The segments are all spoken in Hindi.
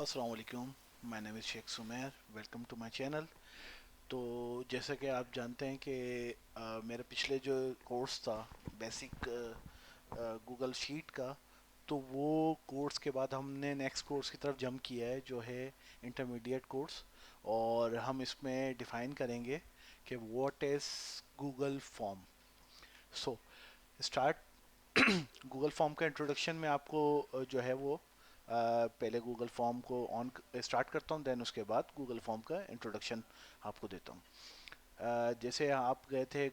अस्सलाम वालेकुम। My name is Sheikh Sumer. Welcome to my channel. तो जैसा कि आप जानते हैं कि मेरा पिछले जो कोर्स था बेसिक गूगल शीट का, तो वो कोर्स के बाद हमने नेक्स्ट कोर्स की तरफ जंप किया है जो है इंटरमीडिएट कोर्स। और हम इसमें डिफ़ाइन करेंगे कि what is Google form. So start Google form का इंट्रोडक्शन में आपको जो है वो पहले गूगल फॉर्म को ऑन स्टार्ट करता हूँ, देन उसके बाद गूगल फॉर्म का इंट्रोडक्शन आपको देता हूँ। जैसे आप गए थे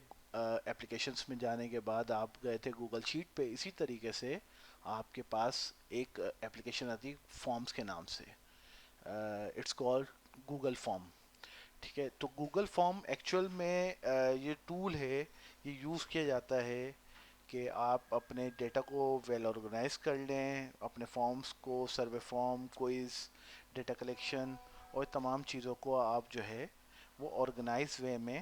एप्लीकेशंस में जाने के बाद आप गए थे गूगल शीट पे, इसी तरीके से आपके पास एक एप्लीकेशन आती फॉर्म्स के नाम से। It's called Google form. ठीक है, तो गूगल फॉर्म एक्चुअल में ये टूल है, ये यूज़ किया जाता है कि आप अपने डेटा को वेल ऑर्गेनाइज कर लें, अपने फॉर्म्स को, सर्वे फॉर्म, क्विज, डेटा कलेक्शन और तमाम चीज़ों को आप जो है वो ऑर्गेनाइज वे में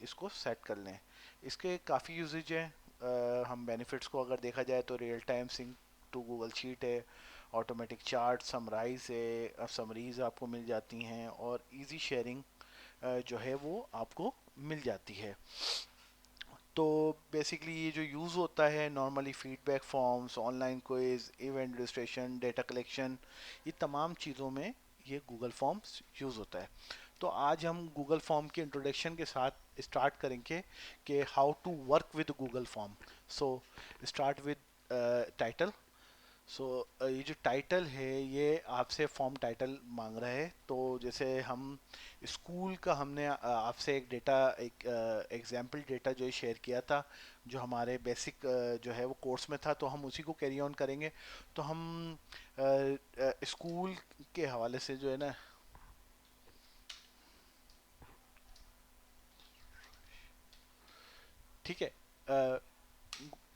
इसको सेट कर लें। इसके काफ़ी यूजेज हैं। हम बेनिफिट्स को अगर देखा जाए तो real time sync to Google sheet है, ऑटोमेटिक चार्ट समराइज है, समरीज आपको मिल जाती हैं और इजी शेयरिंग जो है वो आपको मिल जाती है। तो बेसिकली ये जो यूज़ होता है normally feedback forms, online quiz, event registration, data collection, ये तमाम चीज़ों में ये गूगल फॉर्म्स यूज़ होता है। तो आज हम गूगल फॉर्म के इंट्रोडक्शन के साथ स्टार्ट करेंगे कि how to work with Google form. So start with title. So ये जो टाइटल है ये आपसे फॉर्म टाइटल मांग रहा है। तो जैसे हम स्कूल का हमने आपसे एक डेटा, एक एग्जाम्पल डेटा जो है शेयर किया था, जो हमारे बेसिक जो है वो कोर्स में था, तो हम उसी को कैरी ऑन करेंगे। तो हम स्कूल के हवाले से जो है ना, ठीक है,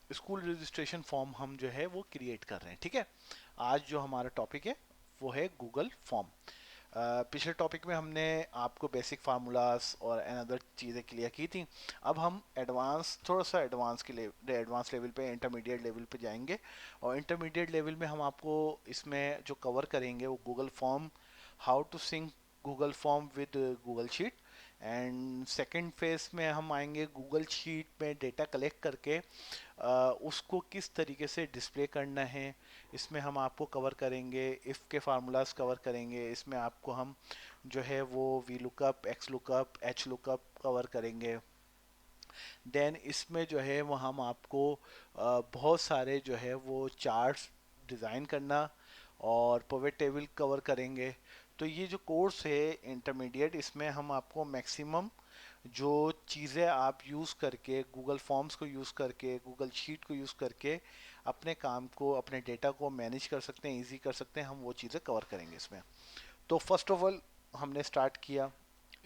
स्कूल रजिस्ट्रेशन फॉर्म हम जो है वो क्रिएट कर रहे हैं। ठीक है, आज जो हमारा टॉपिक है वो है गूगल फॉर्म। पिछले टॉपिक में हमने आपको बेसिक फार्मूलाज और अनदर चीज़ें क्लियर की थी। अब हम एडवांस, थोड़ा सा एडवांस के एडवांस लेवल पे, इंटरमीडिएट लेवल पे जाएंगे। और इंटरमीडिएट लेवल में हम आपको इसमें जो कवर करेंगे वो Google form, how to sync Google form with Google sheet. And second phase में हम आएंगे गूगल शीट में डेटा कलेक्ट करके उसको किस तरीके से डिस्प्ले करना है। इसमें हम आपको कवर करेंगे, इफ़ के फार्मूलाज कवर करेंगे, इसमें आपको हम जो है वो V lookup, x lookup, H lookup cover करेंगे। देन इसमें जो है वो हम आपको बहुत सारे जो है वो चार्ट्स डिज़ाइन करना और पिवट टेबल कवर करेंगे। तो ये जो कोर्स है इंटरमीडिएट, इसमें हम आपको मैक्सिमम जो चीज़ें आप यूज़ करके, गूगल फॉर्म्स को यूज़ करके, गूगल शीट को यूज़ करके अपने काम को, अपने डेटा को मैनेज कर सकते हैं, इजी कर सकते हैं, हम वो चीज़ें कवर करेंगे इसमें। तो फर्स्ट ऑफ ऑल हमने स्टार्ट किया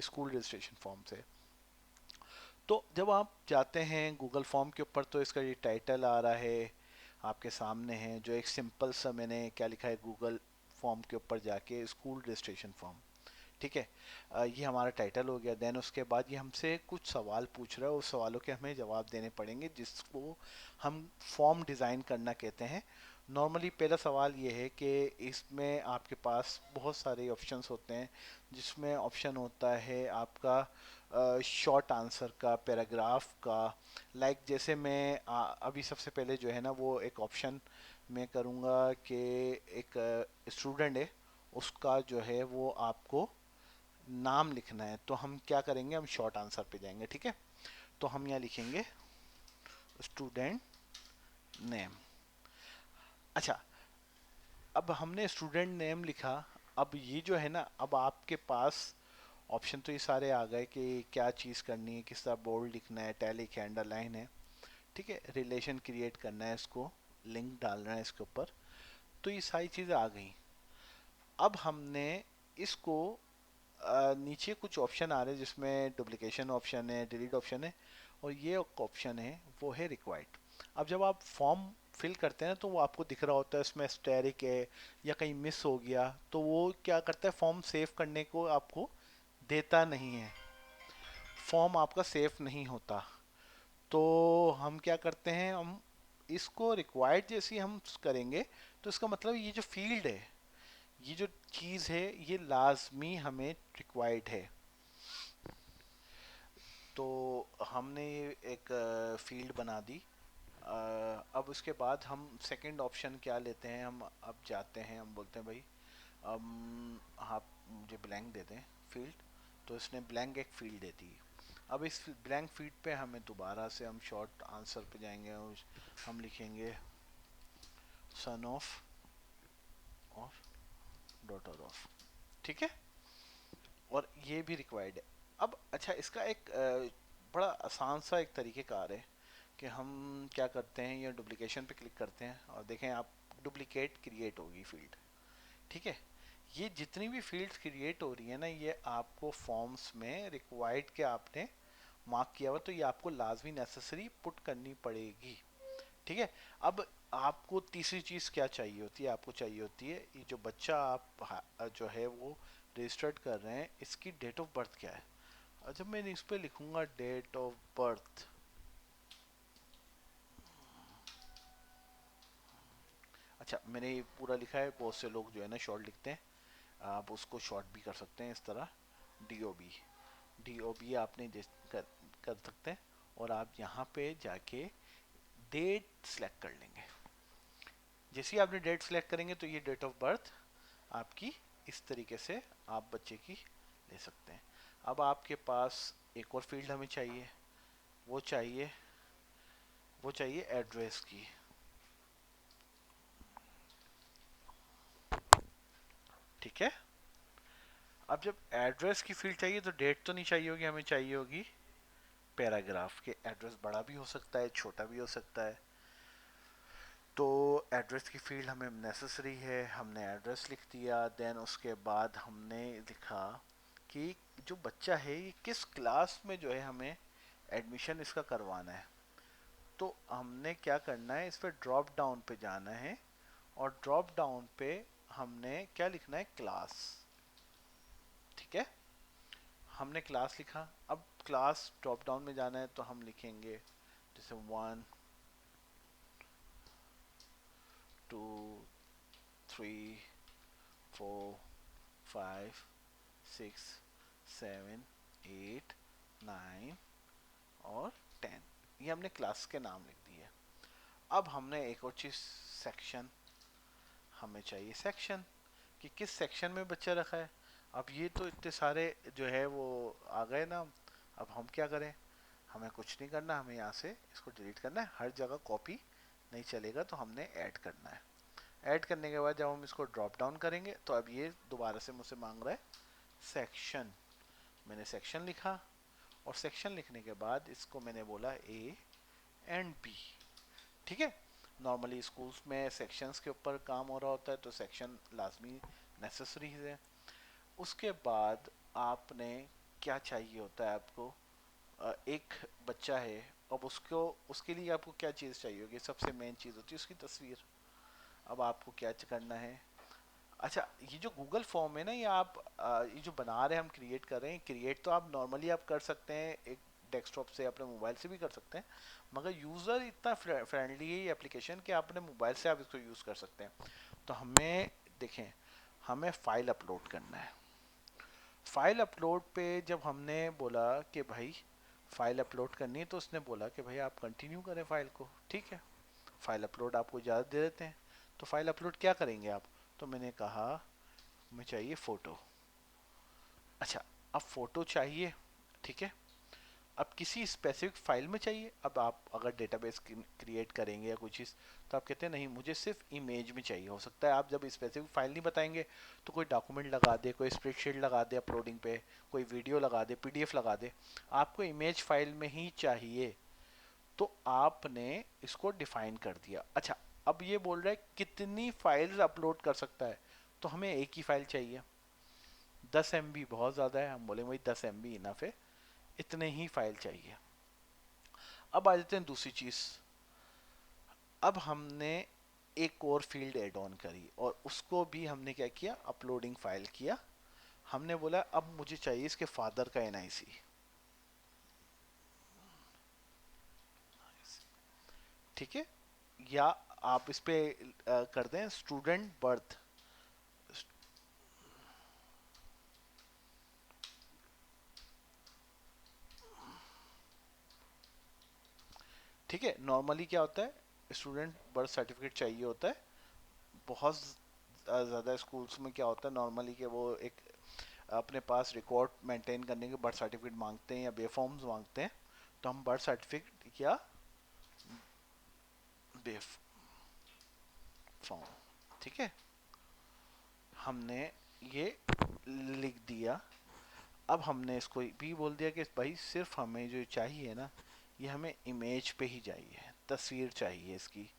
स्कूल रजिस्ट्रेशन फॉर्म से। तो जब आप जाते हैं गूगल फॉर्म के ऊपर तो इसका ये टाइटल आ रहा है आपके सामने है, जो एक सिंपल सा मैंने क्या लिखा है गूगल फॉर्म के ऊपर जाके, स्कूल रजिस्ट्रेशन फॉर्म। ठीक है, ये हमारा टाइटल हो गया। देन उसके बाद ये हमसे कुछ सवाल पूछ रहा है, उस सवालों के हमें जवाब देने पड़ेंगे, जिसको हम फॉर्म डिज़ाइन करना कहते हैं। नॉर्मली पहला सवाल ये है कि इसमें आपके पास बहुत सारे ऑप्शंस होते हैं, जिसमें ऑप्शन होता है आपका शॉर्ट आंसर का, पैराग्राफ का। जैसे मैं अभी सबसे पहले जो है ना वो एक ऑप्शन मैं करूँगा कि एक स्टूडेंट है, उसका जो है वो आपको नाम लिखना है। तो हम क्या करेंगे, हम शॉर्ट आंसर पे जाएंगे। ठीक है, तो हम यहाँ लिखेंगे स्टूडेंट नेम। अच्छा, अब हमने स्टूडेंट नेम लिखा। अब ये जो है ना, अब आपके पास ऑप्शन तो ये सारे आ गए कि क्या चीज़ करनी है, किस तरह बोल्ड लिखना है, टैलिक है, अंडरलाइन है। ठीक है, रिलेशन क्रिएट करना है, इसको लिंक डालना है इसके ऊपर। तो ये सारी चीज़ें आ गई। अब हमने इसको नीचे कुछ ऑप्शन आ रहे हैं जिसमें डुप्लीकेशन ऑप्शन है, डिलीट ऑप्शन है, और ये ऑप्शन है वो है रिक्वायर्ड। अब जब आप फॉर्म फिल करते हैं तो वो आपको दिख रहा होता है इसमें स्टेरिक है या कहीं मिस हो गया, तो वो क्या करता है, फॉर्म सेव करने को आपको देता नहीं है, फॉर्म आपका सेफ नहीं होता। तो हम क्या करते हैं, हम इसको रिक्वायर्ड जैसी हम करेंगे, तो इसका मतलब ये जो फील्ड है ये जो चीज़ है ये लाजमी हमें रिक्वायर्ड है। तो हमने एक फील्ड बना दी। अब उसके बाद हम सेकंड ऑप्शन क्या लेते हैं, हम अब जाते हैं, हम बोलते हैं भाई आप मुझे ब्लैंक दे दें फील्ड। तो इसने ब्लैंक एक फील्ड दे दी। अब इस ब्लैंक फील्ड पे हमें दोबारा से हम शॉर्ट आंसर पे जाएंगे और हम लिखेंगे सन ऑफ और डॉटर ऑफ। ठीक है, और ये भी रिक्वायर्ड है। अब अच्छा, इसका एक बड़ा आसान सा एक तरीक़ेकार है कि हम क्या करते हैं, ये डुप्लीकेशन पे क्लिक करते हैं और देखें आप, डुप्लीकेट क्रिएट होगी फील्ड। ठीक है, ये जितनी भी फील्ड्स क्रिएट हो रही है ना, ये आपको फॉर्म्स में रिक्वायर्ड के आपने मार्क किया हुआ, तो ये आपको लाजमी नेसेसरी पुट करनी पड़ेगी। ठीक है, अब आपको तीसरी चीज़ क्या चाहिए होती है, आपको चाहिए होती है ये जो बच्चा आप जो है वो रजिस्टर्ड कर रहे हैं, इसकी डेट ऑफ बर्थ क्या है। जब मैं इस पर लिखूंगा डेट ऑफ बर्थ, अच्छा मैंने ये पूरा लिखा है, बहुत से लोग जो है ना शॉर्ट लिखते हैं, आप उसको शॉर्ट भी कर सकते हैं इस तरह, D O B. D O B आपने कर सकते हैं, और आप यहाँ पे जाके डेट सेलेक्ट कर लेंगे। जैसे ही आपने डेट सेलेक्ट करेंगे तो ये डेट ऑफ बर्थ आपकी इस तरीके से आप बच्चे की ले सकते हैं। अब आपके पास एक और फील्ड हमें चाहिए, वो चाहिए वो चाहिए एड्रेस की। ठीक है, अब जब एड्रेस की फील्ड चाहिए तो डेट तो नहीं चाहिए होगी, हमें चाहिए होगी पैराग्राफ के। एड्रेस बड़ा भी हो सकता है, छोटा भी हो सकता है। तो एड्रेस की फील्ड हमें नेसेसरी है, हमने एड्रेस लिख दिया। देन उसके बाद हमने लिखा कि जो बच्चा है ये किस क्लास में जो है हमें एडमिशन इसका करवाना है। तो हमने क्या करना है, इस पर ड्रॉप डाउन पे जाना है, और ड्रॉप डाउन पे हमने क्या लिखना है, क्लास। ठीक है, हमने क्लास लिखा। अब क्लास ड्रॉप डाउन में जाना है तो हम लिखेंगे जैसे 1 2 3 4 5 6 7 8 9 और 10, ये हमने क्लास के नाम लिख दिए। अब हमने एक और चीज़, सेक्शन हमें चाहिए। सेक्शन कि किस सेक्शन में बच्चा रखा है। अब ये तो इतने सारे जो है वो आ गए ना, अब हम क्या करें, हमें कुछ नहीं करना, हमें यहाँ से इसको डिलीट करना है, हर जगह कॉपी नहीं चलेगा, तो हमने ऐड करना है। ऐड करने के बाद जब हम इसको ड्रॉप डाउन करेंगे तो अब ये दोबारा से मुझसे मांग रहा है सेक्शन। मैंने सेक्शन लिखा, और सेक्शन लिखने के बाद इसको मैंने बोला ए एंड बी। ठीक है, नॉर्मली स्कूल्स में सेक्शंस के ऊपर काम हो रहा होता है, तो सेक्शन लाजमी नेसेसरी है। उसके बाद आपने क्या चाहिए होता है आपको, एक बच्चा है, अब उसको, उसके लिए आपको क्या चीज़ चाहिए होगी, सबसे मेन चीज़ होती है उसकी तस्वीर। अब आपको क्या करना है, अच्छा ये जो गूगल फॉर्म है ना, ये आप ये जो बना रहे हैं, हम क्रिएट कर रहे हैं, क्रिएट तो आप नॉर्मली आप कर सकते हैं एक डेस्कटॉप से, अपने मोबाइल से भी कर सकते हैं, मगर यूज़र इतना फ्रेंडली है ये एप्लीकेशन कि आप अपने मोबाइल से आप इसको यूज़ कर सकते हैं। तो हमें देखें, हमें फाइल अपलोड करना है। फाइल अपलोड पे जब हमने बोला कि भाई फाइल अपलोड करनी है, तो उसने बोला कि भाई आप कंटिन्यू करें फाइल को। ठीक है, फाइल अपलोड आपको इजाज़त दे देते हैं। तो फाइल अपलोड क्या करेंगे आप, तो मैंने कहा हमें चाहिए फ़ोटो। अच्छा, अब फ़ोटो चाहिए, ठीक है, अब किसी स्पेसिफिक फाइल में चाहिए। अब आप अगर डेटाबेस क्रिएट करेंगे या कुछ चीज़, तो आप कहते हैं नहीं मुझे सिर्फ इमेज में चाहिए। हो सकता है आप जब स्पेसिफिक फाइल नहीं बताएंगे तो कोई डॉक्यूमेंट लगा दे, कोई स्प्रेडशीट लगा दे अपलोडिंग पे, कोई वीडियो लगा दे, पीडीएफ लगा दे, आपको इमेज फाइल में ही चाहिए। तो आपने इसको डिफाइन कर दिया। अच्छा, अब ये बोल रहा है कितनी फाइल्स अपलोड कर सकता है, तो हमें एक ही फाइल चाहिए। 10 MB बहुत ज़्यादा है, हम बोले भाई 10 MB इनफ है, इतने ही फाइल चाहिए। अब आ जाते हैं दूसरी चीज़। अब हमने एक और फील्ड एड ऑन करी, और उसको भी हमने क्या किया, अपलोडिंग फाइल किया। हमने बोला अब मुझे चाहिए इसके फादर का एनआईसी। ठीक है, या आप इस पे कर दें स्टूडेंट बर्थ, ठीक है, नॉर्मली क्या होता है, स्टूडेंट बर्थ सर्टिफिकेट चाहिए होता है। बहुत ज़्यादा स्कूल्स में क्या होता है नॉर्मली कि वो एक अपने पास रिकॉर्ड मेंटेन करने के बर्थ सर्टिफिकेट मांगते हैं या बे फॉर्म्स मांगते हैं। तो हम बर्थ सर्टिफिकेट या बे फॉर्म, ठीक है, हमने ये लिख दिया। अब हमने इसको भी बोल दिया कि भाई सिर्फ हमें जो चाहिए ना, ये हमें इमेज पे ही चाहिए, तस्वीर चाहिए इसकी,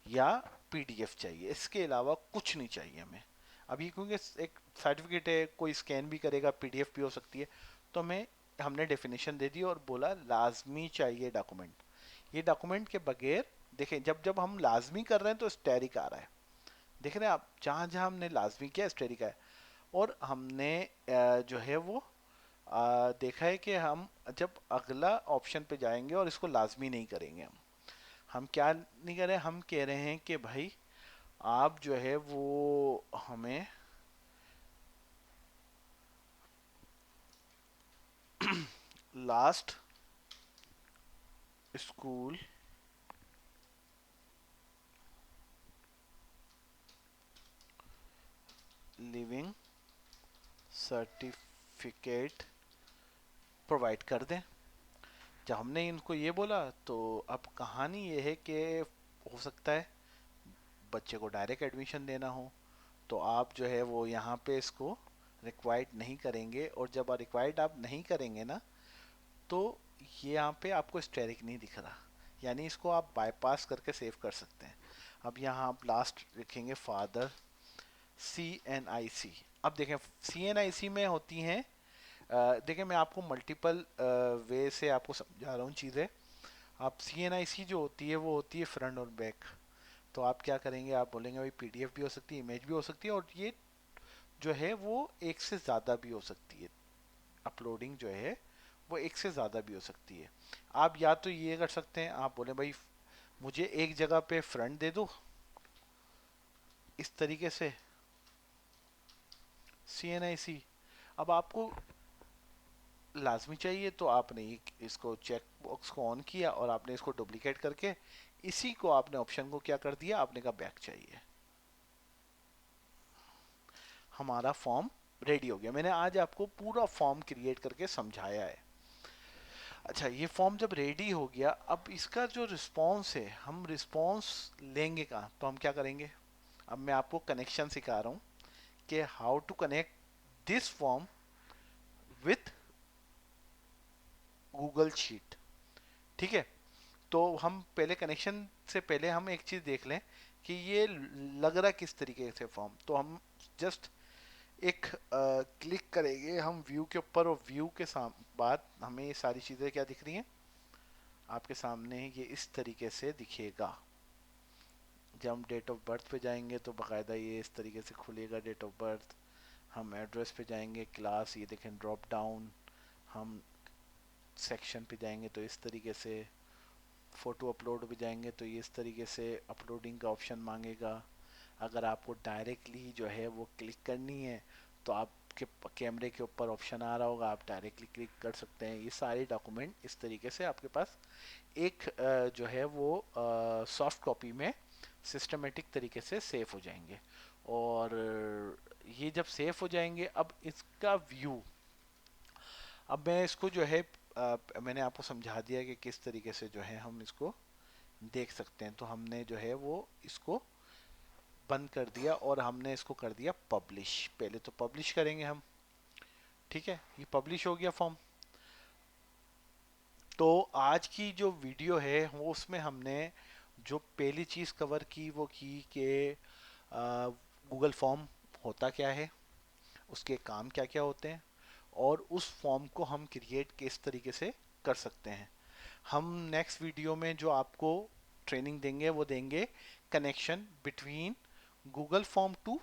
या पीडीएफ चाहिए, इसके अलावा कुछ नहीं चाहिए हमें। अभी क्योंकि एक सर्टिफिकेट है, कोई स्कैन भी करेगा, पीडीएफ भी हो सकती है। तो हमें हमने डेफिनेशन दे दी और बोला लाजमी चाहिए डॉक्यूमेंट। ये डॉक्यूमेंट के बगैर, देखें जब जब हम लाजमी कर रहे हैं तो स्टेरिक आ रहा है, देख रहे हैं आप, जहां जहां हमने लाजमी किया स्टेरिक है। और हमने जो है वो देखा है कि हम जब अगला ऑप्शन पे जाएंगे और इसको लाजमी नहीं करेंगे, हम क्या नहीं करें, हम कह रहे हैं कि भाई आप जो है वो हमें last school leaving certificate provide कर दें। जब हमने इनको ये बोला तो अब कहानी ये है कि हो सकता है बच्चे को डायरेक्ट एडमिशन देना हो, तो आप जो है वो यहाँ पे इसको रिक्वायर्ड नहीं करेंगे। और जब रिक्वायर्ड आप नहीं करेंगे ना, तो ये यहाँ पे आपको स्टेरिक नहीं दिख रहा, यानी इसको आप बाईपास करके सेव कर सकते हैं। अब यहाँ आप लास्ट लिखेंगे फादर CNIC। अब देखें CNIC में होती हैं, देखें मैं आपको मल्टीपल वे से आपको समझा रहा हूँ चीज़ें। आप CNIC जो होती है वो होती है फ्रंट और बैक। तो आप क्या करेंगे, आप बोलेंगे भाई पीडीएफ भी हो सकती है, इमेज भी हो सकती है, और ये जो है वो एक से ज़्यादा भी हो सकती है। अपलोडिंग जो है वो एक से ज़्यादा भी हो सकती है। आप या तो ये कर सकते हैं, आप बोले भाई मुझे एक जगह पे फ्रंट दे दो, इस तरीके से CNIC। अब आपको लाजमी चाहिए तो आपने इसको चेक बॉक्स को ऑन किया और आपने इसको डुप्लीकेट करके इसी को आपने ऑप्शन को क्या कर दिया, आपने कहा बैक चाहिए। हमारा फॉर्म रेडी हो गया। मैंने आज आपको पूरा फॉर्म क्रिएट करके समझाया है। अच्छा, ये फॉर्म जब रेडी हो गया, अब इसका जो रिस्पॉन्स है, हम रिस्पॉन्स लेंगे कहाँ, तो हम क्या करेंगे, अब मैं आपको कनेक्शन सिखा रहा हूँ कि how to connect this form with Google sheet. ठीक है, तो हम पहले कनेक्शन से पहले हम एक चीज़ देख लें कि ये लग रहा किस तरीके से फॉर्म। तो हम जस्ट एक क्लिक करेंगे हम व्यू के ऊपर, और व्यू के बाद हमें ये सारी चीज़ें क्या दिख रही हैं आपके सामने, ये इस तरीके से दिखेगा। जब हम डेट ऑफ बर्थ पे जाएंगे तो बाकायदा ये इस तरीके से खुलेगा डेट ऑफ बर्थ। हम एड्रेस पे जाएंगे, क्लास, ये देखें ड्रॉप डाउन। हम सेक्शन पे जाएंगे तो इस तरीके से, फ़ोटो अपलोड पे जाएंगे तो ये इस तरीके से अपलोडिंग का ऑप्शन मांगेगा। अगर आपको डायरेक्टली जो है वो क्लिक करनी है तो आपके कैमरे के ऊपर ऑप्शन आ रहा होगा, आप डायरेक्टली क्लिक कर सकते हैं। ये सारे डॉक्यूमेंट इस तरीके से आपके पास एक जो है वो सॉफ्ट कॉपी में सिस्टमेटिक तरीके से सेव हो जाएंगे। और ये जब सेव हो जाएंगे, अब इसका व्यू, अब मैं इसको जो है मैंने आपको समझा दिया कि किस तरीके से जो है हम इसको देख सकते हैं। तो हमने जो है वो इसको बंद कर दिया और हमने इसको कर दिया पब्लिश। पहले तो पब्लिश करेंगे हम, ठीक है, ये पब्लिश हो गया फॉर्म। तो आज की जो वीडियो है वो उसमें हमने जो पहली चीज़ कवर की वो की कि गूगल फॉर्म होता क्या है, उसके काम क्या क्या होते हैं, और उस फॉर्म को हम क्रिएट किस तरीके से कर सकते हैं। हम नेक्स्ट वीडियो में जो आपको ट्रेनिंग देंगे वो देंगे connection between Google form to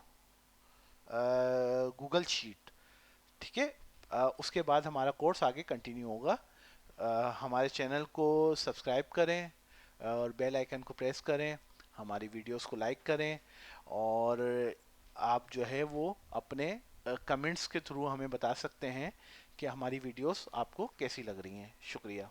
Google sheet, ठीक है। उसके बाद हमारा कोर्स आगे कंटिन्यू होगा। हमारे चैनल को सब्सक्राइब करें और बेल आइकन को प्रेस करें, हमारी वीडियोस को लाइक करें, और आप जो है वो अपने कमेंट्स के थ्रू हमें बता सकते हैं कि हमारी वीडियोस आपको कैसी लग रही हैं। शुक्रिया।